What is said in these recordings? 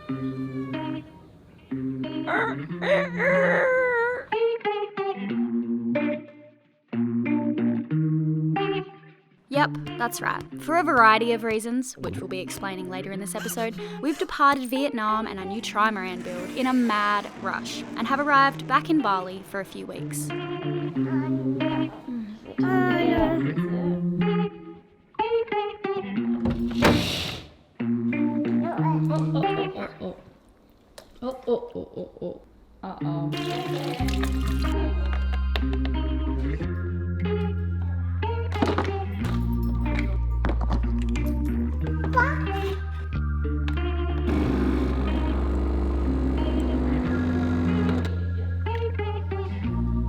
Yep, that's right. For a variety of reasons, which we'll be explaining later in this episode, we've departed Vietnam and our new trimaran build in a mad rush and have arrived back in Bali for a few weeks.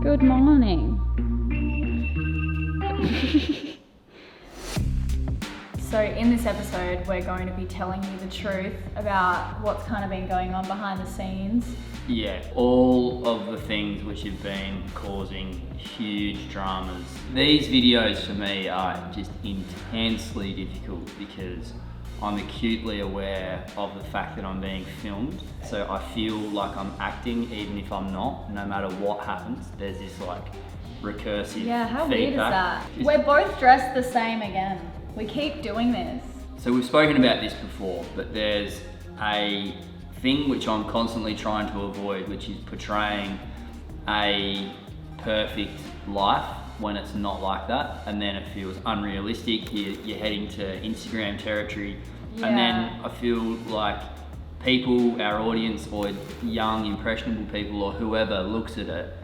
Good morning. So in this episode, we're going to be telling you the truth about what's kind of been going on behind the scenes. Yeah, all of the things which have been causing huge dramas. These videos for me are just intensely difficult because I'm acutely aware of the fact that I'm being filmed. So I feel like I'm acting even if I'm not, no matter what happens. There's this like recursive Yeah, how feedback. weird is that? We're both dressed the same again. We keep doing this. So we've spoken about this before, but there's a thing which I'm constantly trying to avoid, which is portraying a perfect life when it's not like that, and then it feels unrealistic. You're heading to Instagram territory, and then I feel like people, our audience, or young impressionable people, or whoever looks at it,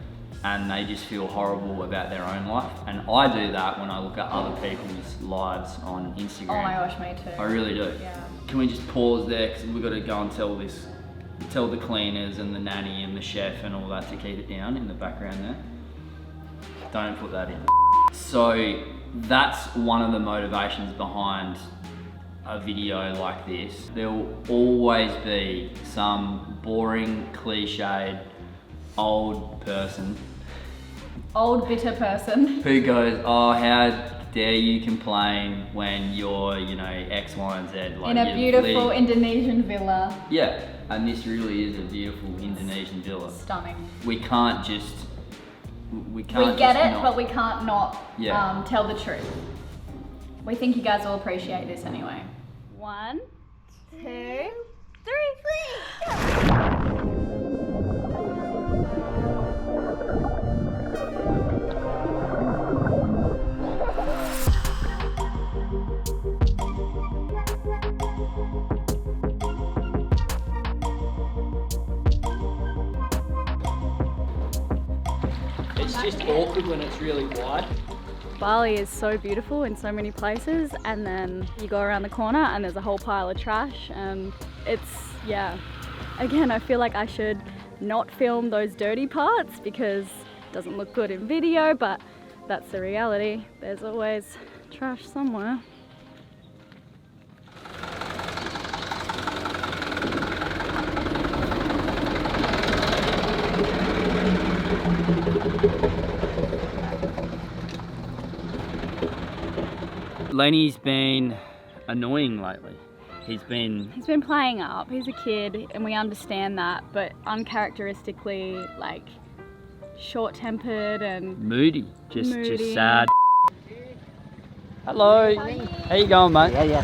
and they just feel horrible about their own life. And I do that when I look at other people's lives on Instagram. Oh my gosh, me too. I really do. Yeah. Can we just pause there, because we've got to go and tell the cleaners and the nanny and the chef and all that to keep it down in the background there. Don't put that in. So that's one of the motivations behind a video like this. There will always be some boring, cliched, old person. Old bitter person. Who goes, oh, how dare you complain when you're, X, Y, and Z. Like, In a beautiful Indonesian villa. Yeah, and this really is a beautiful Indonesian villa. Stunning. We can't just... We get it, but we can't not tell the truth. We think you guys will appreciate this anyway. 1, 2, 3, go! It's just awkward when it's really wide. Bali is so beautiful in so many places, and then you go around the corner and there's a whole pile of trash, and again, I feel like I should not film those dirty parts because it doesn't look good in video, but that's the reality. There's always trash somewhere. Lenny's been annoying lately. He's been playing up. He's a kid and we understand that, but uncharacteristically like short-tempered and moody. Just sad. Hello. How you going, mate? Yeah.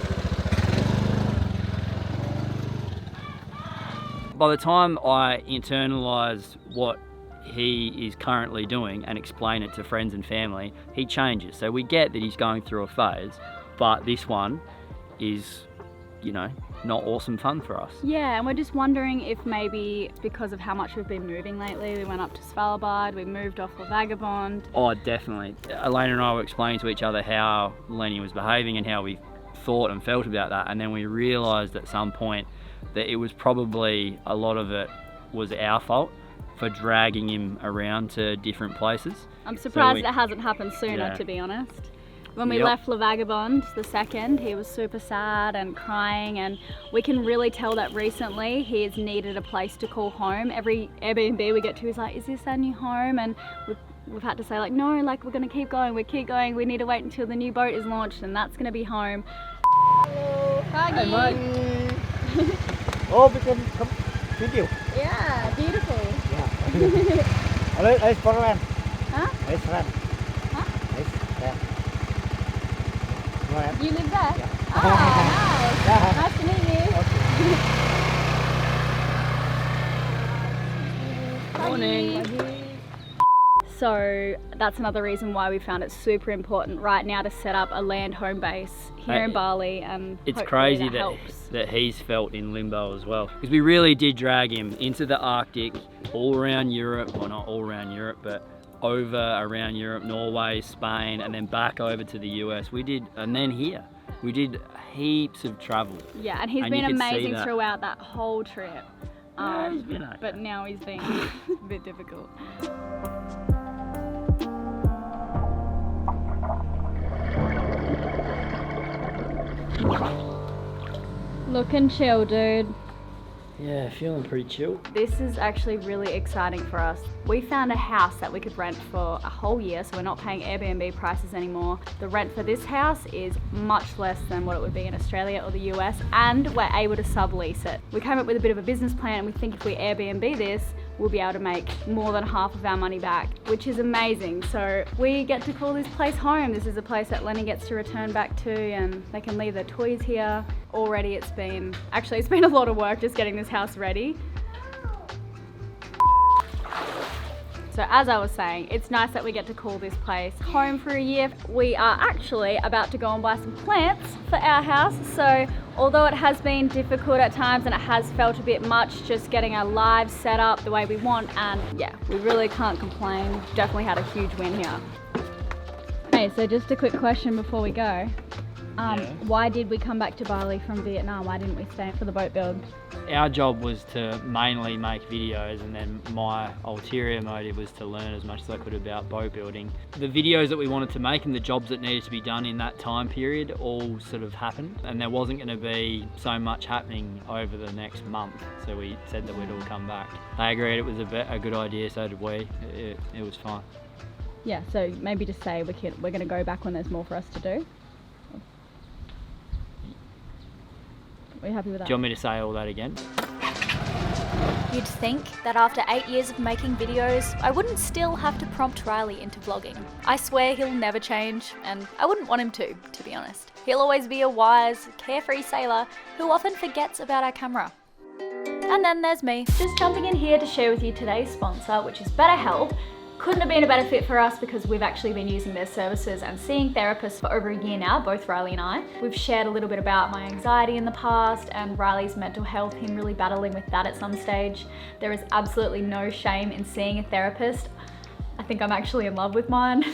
By the time I internalise what he is currently doing and explain it to friends and family, he changes. So we get that he's going through a phase, but this one is, not awesome fun for us. Yeah, and we're just wondering if maybe because of how much we've been moving lately, we went up to Svalbard, we moved off La Vagabond. Oh, definitely. Elena and I were explaining to each other how Lenny was behaving and how we thought and felt about that, and then we realised at some point that it was probably, a lot of it was our fault for dragging him around to different places. I'm surprised it hasn't happened sooner, to be honest. When we left La Vagabond, the second, he was super sad and crying, and we can really tell that recently he's needed a place to call home. Every Airbnb we get to is like, is this our new home? And we've had to say like, no, like we're gonna keep going, we need to wait until the new boat is launched and that's gonna be home. Hello. Hey mate. Oh, we can come video. Yeah, beautiful. Yeah. Let's run. Huh? Let's run. Huh? Let's run. You want to? You live there? Yeah. Oh, nice. Yeah. Nice to meet you. Okay. Morning. So that's another reason why we found it super important right now to set up a land home base here in Bali, and It's hopefully crazy that helps. that he's felt in limbo as well, because we really did drag him into the Arctic, all around Europe, well not all around Europe, but over around Europe, Norway, Spain, and then back over to the US. We did, and then here. We did heaps of travel. Yeah, and he's And been you could see amazing that. throughout that whole trip. Yeah, he's been okay. But now he's been a bit difficult. Looking chill, dude. Yeah, feeling pretty chill. This is actually really exciting for us. We found a house that we could rent for a whole year, so we're not paying Airbnb prices anymore. The rent for this house is much less than what it would be in Australia or the US, and we're able to sublease it. We came up with a bit of a business plan, and we think if we Airbnb this, we'll be able to make more than half of our money back, which is amazing. So we get to call this place home. This is a place that Lenny gets to return back to, and they can leave their toys here. Already it's been a lot of work just getting this house ready. So as I was saying, it's nice that we get to call this place home for a year. We are actually about to go and buy some plants for our house. So although it has been difficult at times and it has felt a bit much just getting our lives set up the way we want, and yeah, we really can't complain. We've definitely had a huge win here. Hey, so just a quick question before we go. Why did we come back to Bali from Vietnam? Why didn't we stay for the boat build? Our job was to mainly make videos, and then my ulterior motive was to learn as much as I could about boat building. The videos that we wanted to make and the jobs that needed to be done in that time period all sort of happened, and there wasn't going to be so much happening over the next month, so we said that we'd all come back. They agreed it was a good idea, so did we. It was fine. Yeah, so maybe just say we're going to go back when there's more for us to do. Are you happy with that? Do you want me to say all that again? You'd think that after 8 years of making videos, I wouldn't still have to prompt Riley into vlogging. I swear he'll never change, and I wouldn't want him to be honest. He'll always be a wise, carefree sailor who often forgets about our camera. And then there's me, just jumping in here to share with you today's sponsor, which is BetterHelp. Couldn't have been a better fit for us because we've actually been using their services and seeing therapists for over a year now, both Riley and I. We've shared a little bit about my anxiety in the past and Riley's mental health, him really battling with that at some stage. There is absolutely no shame in seeing a therapist. I think I'm actually in love with mine.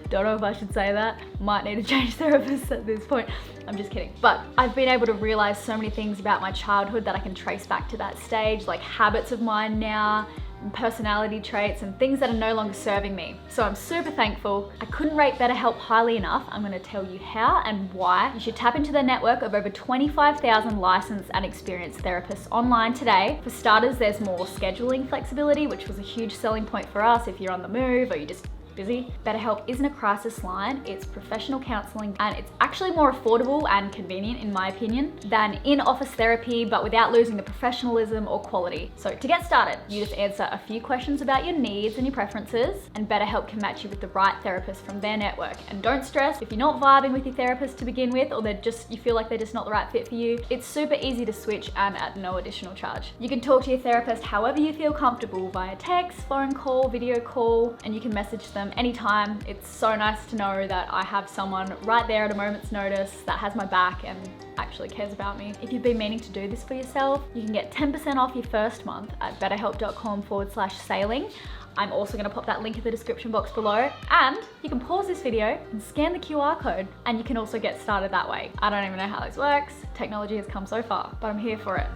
Don't know if I should say that. Might need to change therapists at this point. I'm just kidding. But I've been able to realize so many things about my childhood that I can trace back to that stage, like habits of mine now, personality traits and things that are no longer serving me. So I'm super thankful. I couldn't rate BetterHelp highly enough. I'm going to tell you how and why. You should tap into their network of over 25,000 licensed and experienced therapists online today. For starters, there's more scheduling flexibility, which was a huge selling point for us if you're on the move or you just busy. BetterHelp isn't a crisis line, it's professional counseling, and it's actually more affordable and convenient in my opinion than in-office therapy, but without losing the professionalism or quality. So to get started, you just answer a few questions about your needs and your preferences, and BetterHelp can match you with the right therapist from their network. And don't stress if you're not vibing with your therapist to begin with, or you feel like they're just not the right fit for you. It's super easy to switch and at no additional charge. You can talk to your therapist however you feel comfortable, via text, phone call, video call, and you can message them anytime. It's so nice to know that I have someone right there at a moment's notice that has my back and actually cares about me. If you've been meaning to do this for yourself, you can get 10% off your first month at betterhelp.com/sailing. I'm also going to pop that link in the description box below, and you can pause this video and scan the QR code and you can also get started that way. I don't even know how this works. Technology has come so far, but I'm here for it.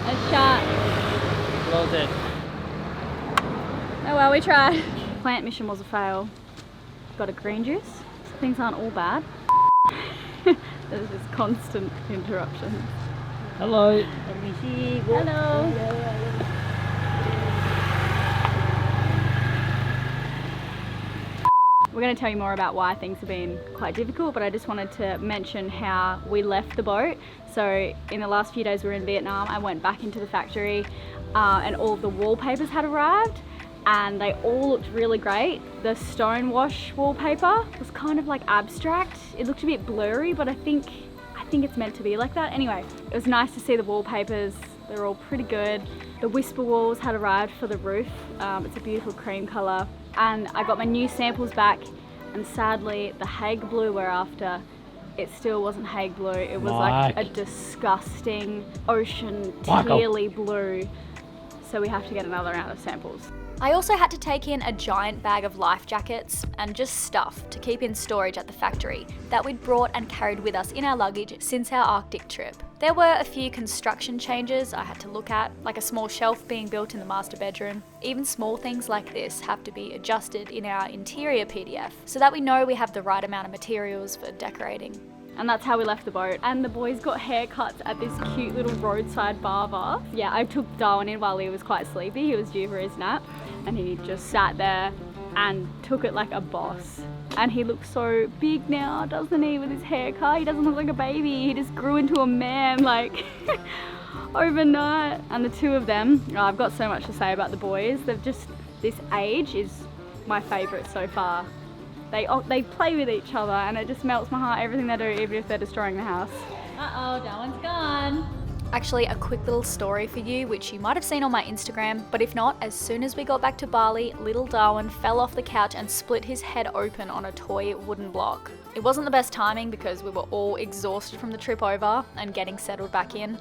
A shot. Well done. Oh well, we tried. Plant mission was a fail. Got a green juice. Things aren't all bad. There's just constant interruptions. Hello. Hello. We're going to tell you more about why things have been quite difficult, but I just wanted to mention how we left the boat. So in the last few days we were in Vietnam, I went back into the factory and all of the wallpapers had arrived and they all looked really great. The stone wash wallpaper was kind of like abstract. It looked a bit blurry, but I think it's meant to be like that. Anyway, it was nice to see the wallpapers. They're all pretty good. The Whisper walls had arrived for the roof. It's a beautiful cream colour. And I got my new samples back, and sadly the Hague blue we're after, it still wasn't Hague blue. It was like a disgusting ocean tealy blue. So we have to get another round of samples. I also had to take in a giant bag of life jackets and just stuff to keep in storage at the factory that we'd brought and carried with us in our luggage since our Arctic trip. There were a few construction changes I had to look at, like a small shelf being built in the master bedroom. Even small things like this have to be adjusted in our interior PDF so that we know we have the right amount of materials for decorating. And that's how we left the boat. And the boys got haircuts at this cute little roadside barber. Yeah, I took Darwin in while he was quite sleepy. He was due for his nap. And he just sat there and took it like a boss. And he looks so big now, doesn't he, with his haircut? He doesn't look like a baby. He just grew into a man, like, overnight. And the two of them, I've got so much to say about the boys. They've just, this age is my favourite so far. They play with each other and it just melts my heart, everything they do, even if they're destroying the house. Uh-oh, Darwin's gone. Actually, a quick little story for you, which you might have seen on my Instagram, but if not, as soon as we got back to Bali, little Darwin fell off the couch and split his head open on a toy wooden block. It wasn't the best timing because we were all exhausted from the trip over and getting settled back in.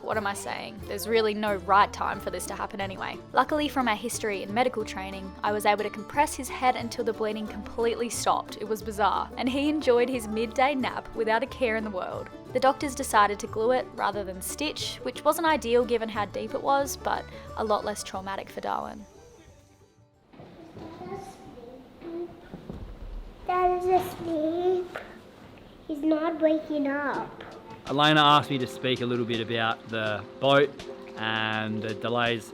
What am I saying? There's really no right time for this to happen anyway. Luckily, from our history and medical training, I was able to compress his head until the bleeding completely stopped. It was bizarre, and he enjoyed his midday nap without a care in the world. The doctors decided to glue it rather than stitch, which wasn't ideal given how deep it was, but a lot less traumatic for Darwin. Dad is asleep. He's not waking up. Elena asked me to speak a little bit about the boat and the delays,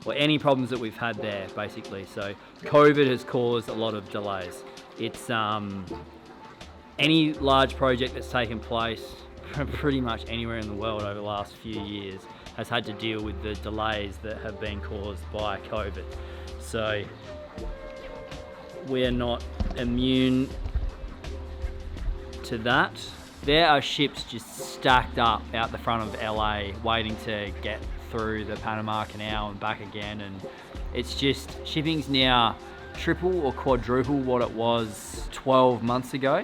or any problems that we've had there, basically. So COVID has caused a lot of delays. It's any large project that's taken place pretty much anywhere in the world over the last few years has had to deal with the delays that have been caused by COVID. So we're not immune to that. There are ships just stacked up out the front of LA waiting to get through the Panama Canal and back again, and it's just, shipping's now triple or quadruple what it was 12 months ago,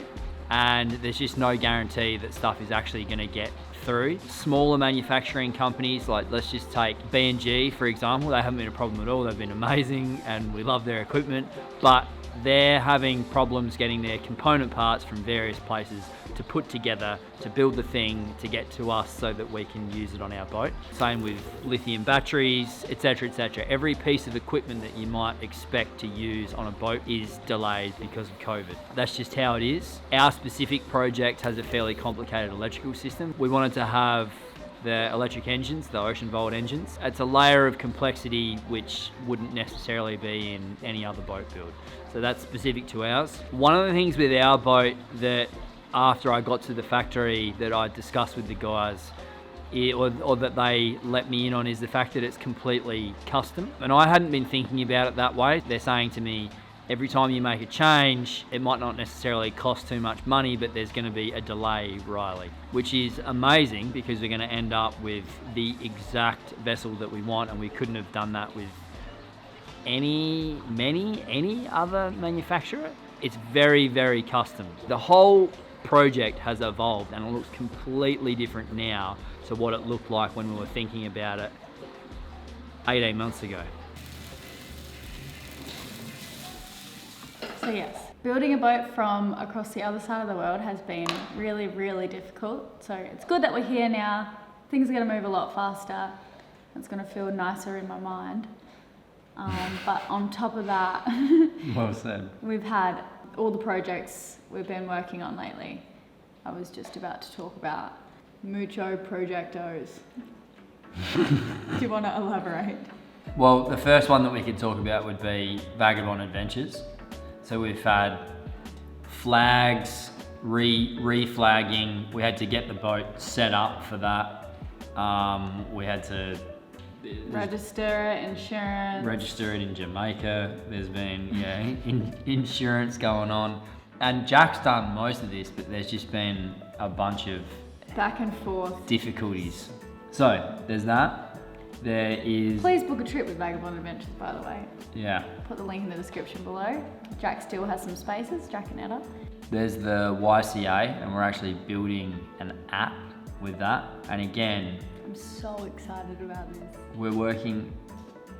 and there's just no guarantee that stuff is actually going to get through. Smaller manufacturing companies, like let's just take B&G for example, they haven't been a problem at all. They've been amazing and we love their equipment, but they're having problems getting their component parts from various places to put together to build the thing to get to us so that we can use it on our boat. Same with lithium batteries, etc, etc. Every piece of equipment that you might expect to use on a boat is delayed because of COVID. That's just how it is. Our specific project has a fairly complicated electrical system. We wanted to have the electric engines, the Ocean Volt engines. It's a layer of complexity which wouldn't necessarily be in any other boat build. So that's specific to ours. One of the things with our boat that after I got to the factory that I discussed with the guys, or that they let me in on, is the fact that it's completely custom. And I hadn't been thinking about it that way. They're saying to me, every time you make a change, it might not necessarily cost too much money, but there's going to be a delay, Riley, which is amazing because we're going to end up with the exact vessel that we want, and we couldn't have done that with any other manufacturer. It's very, very custom. The whole project has evolved and it looks completely different now to what it looked like when we were thinking about it 18 months ago. So yes, building a boat from across the other side of the world has been really, really difficult. So it's good that we're here now. Things are going to move a lot faster. It's going to feel nicer in my mind. But on top of that, Well said. we've had all the projects we've been working on lately. I was just about to talk about mucho projectos. Do you want to elaborate? Well, the first one that we could talk about would be Vagabond Adventures. So we've had flags, re-flagging. We had to get the boat set up for that. We had to Register it in Jamaica. There's been insurance going on, and Jack's done most of this, but there's just been a bunch of back and forth difficulties. So there's that. There is. Please book a trip with Vagabond Adventures, by the way. Yeah. Put the link in the description below. Jack still has some spaces, Jack and Etta. There's the YCA, and we're actually building an app with that. And again, I'm so excited about this. we're working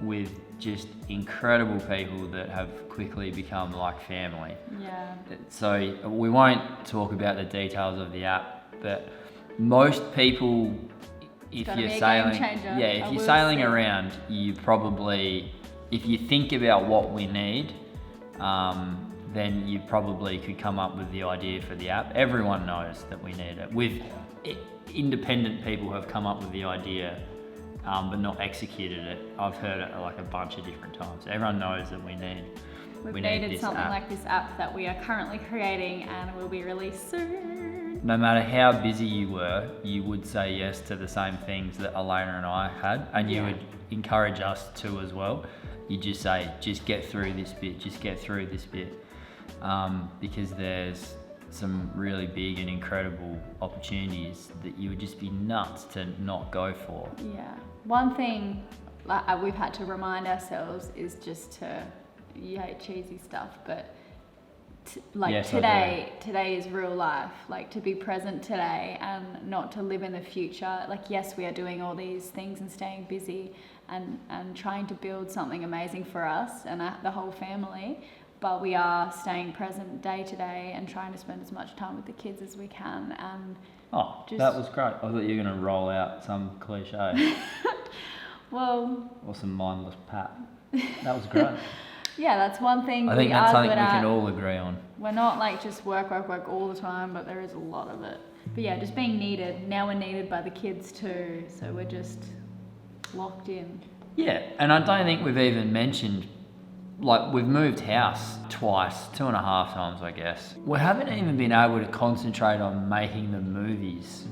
with just incredible people that have quickly become like family. Yeah. So we won't talk about the details of the app, but most people, if gonna you're be a sailing, game changer, I if you're will sailing say. around, you probably, if you think about what we need, then you probably could come up with the idea for the app. Everyone knows that we need it. Independent people have come up with the idea, but not executed it. I've heard it like a bunch of different times. Everyone knows that we need Needed this something app. like this app that we are currently creating and will be released soon. No matter how busy you were, you would say yes to the same things that Elena and I had, and you would encourage us to as well. You just say, just get through this bit, because there's some really big and incredible opportunities that you would just be nuts to not go for. Yeah. One thing we've had to remind ourselves is just to, you hate cheesy stuff, but Yes, today is real life. Like, to be present today and not to live in the future. Like, yes, we are doing all these things and staying busy and trying to build something amazing for us and the whole family, but we are staying present day to day and trying to spend as much time with the kids as we can. And that was great. I thought you were going to roll out some cliche. well, or some mindless pat. That was great. Yeah, that's one thing I think we that's are something good we at. can all agree on. We're not like just work all the time, but there is a lot of it. But yeah, just being needed. Now we're needed by the kids too, so we're just locked in. Yeah, and I don't think we've even mentioned, like, we've moved house twice, 2.5 times, I guess. We haven't even been able to concentrate on making the movies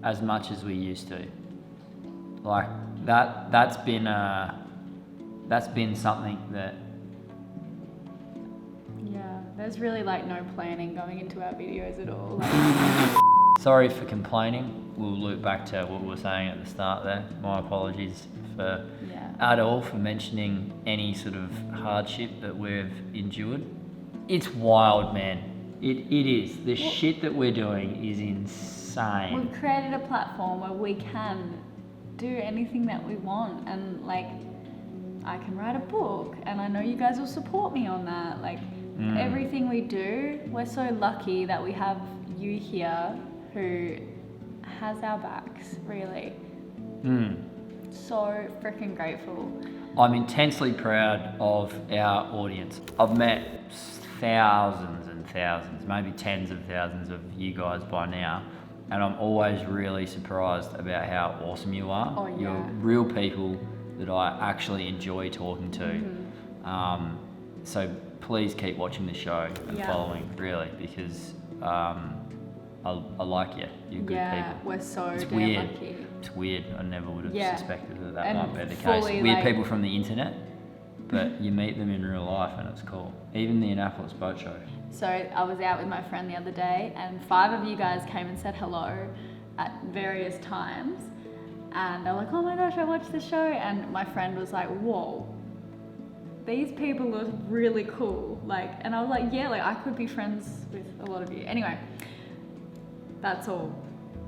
as much as we used to. Like, that's been something that... Yeah, there's really like no planning going into our videos at all. Like, Sorry for complaining. We'll loop back to what we were saying at the start there. My apologies at all for mentioning any sort of hardship that we've endured. It's wild, man. It is. The shit that we're doing is insane. we've created a platform where we can do anything that we want, and like, I can write a book, and I know you guys will support me on that. Like, everything we do, we're so lucky that we have you here who has our backs, really. So freaking grateful. I'm intensely proud of our audience. I've met thousands and thousands, maybe tens of thousands of you guys by now, and I'm always really surprised about how awesome you are. Oh, yeah. You're real people that I actually enjoy talking to. So please keep watching the show and following, really, because I like you. You're good people. We're so It's damn weird. lucky. It's weird. I never would have suspected that And might be the case. fully, Weird like- people from the internet, but you meet them in real life and it's cool. Even the Annapolis Boat Show. So I was out with my friend the other day, and 5 of you guys came and said hello at various times, and they're like, oh my gosh, I watched the show, and my friend was like, whoa, these people look really cool. Like, and I was like, yeah, like I could be friends with a lot of you. Anyway, that's all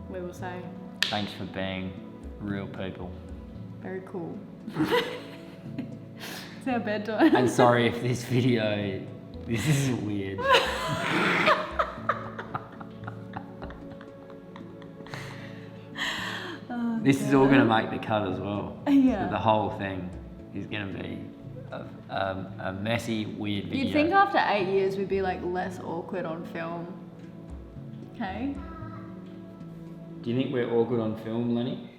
we will say. Thanks for being real people. Very cool. It's our bedtime. And sorry if this video, this is weird. This is all going to make the cut as well. Yeah. So the whole thing is going to be a messy, weird video. You'd think after 8 years we'd be like less awkward on film. Okay? Do you think we're awkward on film, Lenny?